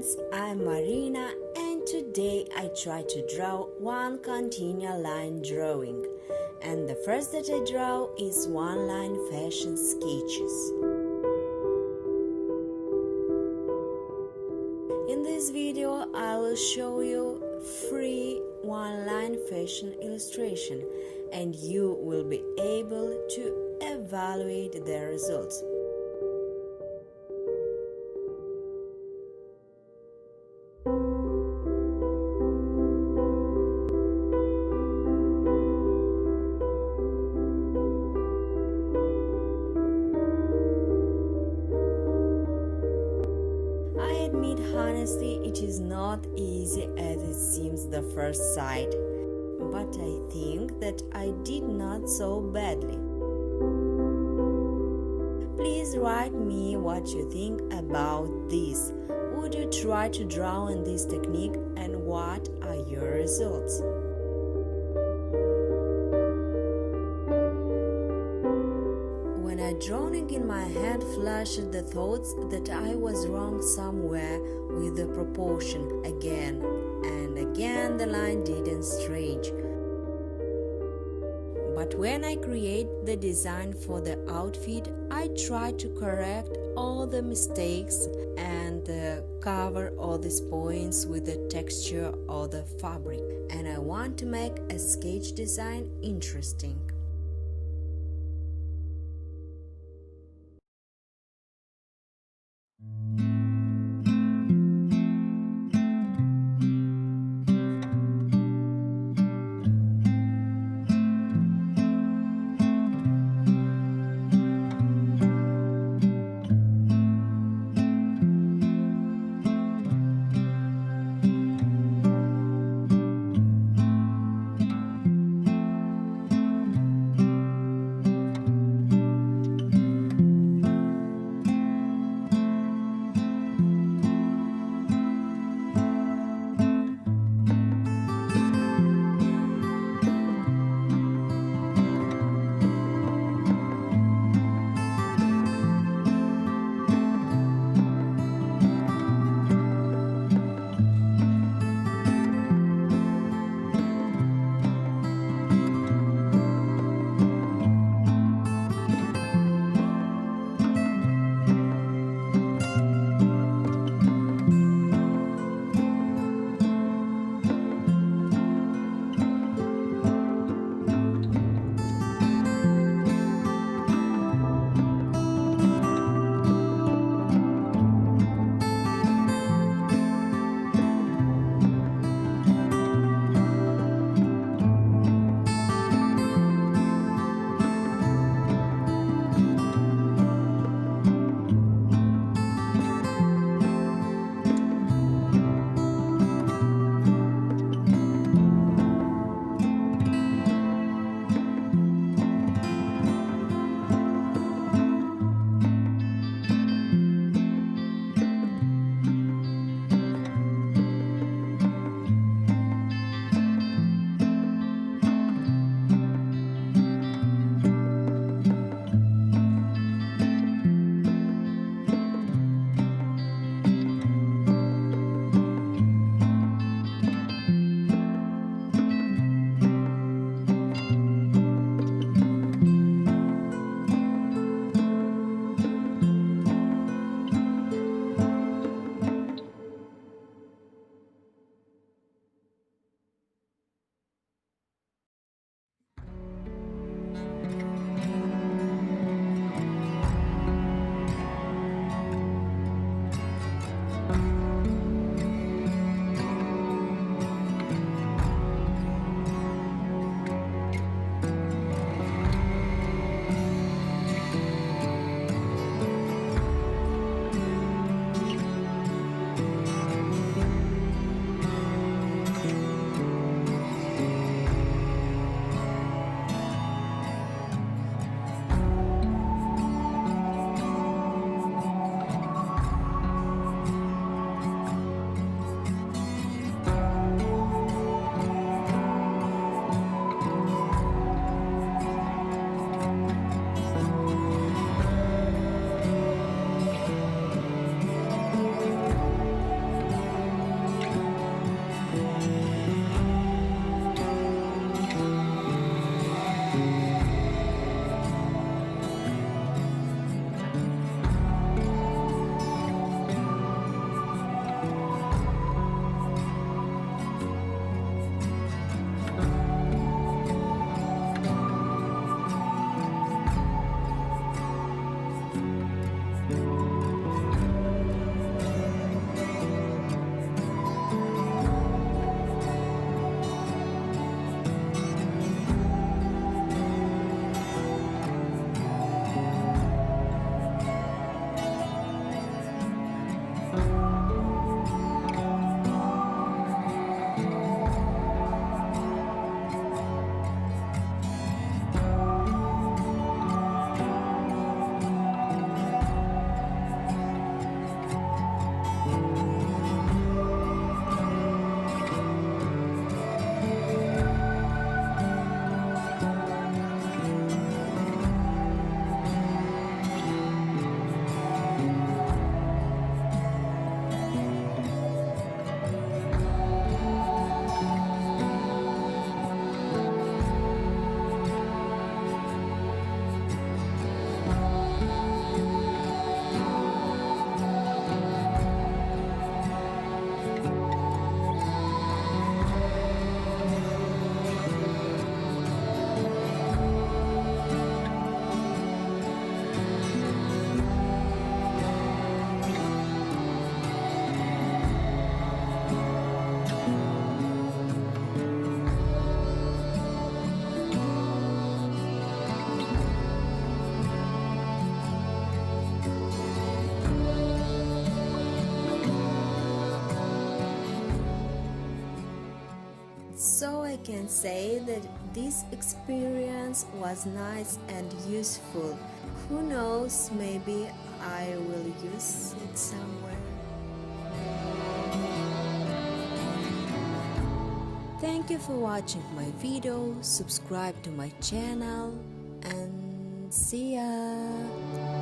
friends, I'm Marina and today I try to draw one continual line drawing. And the first that I draw is one line fashion sketches. In this video I will show you free one-line fashion illustration and you will be able to evaluate their results. I admit honestly it is not easy as it seems the first sight, but I think that I did not so badly. Please write me what you think about this. Would you try to draw in this technique and what are your results? When I drawing in my head flashed the thoughts that I was wrong somewhere with the proportion again and again the line didn't stretch. But when I create the design for the outfit, I try to correct all the mistakes and cover all these points with the texture of the fabric. And I want to make a sketch design interesting. I can say that this experience was nice and useful. Who knows, maybe I will use it somewhere. Thank you for watching my video, subscribe to my channel, and see ya!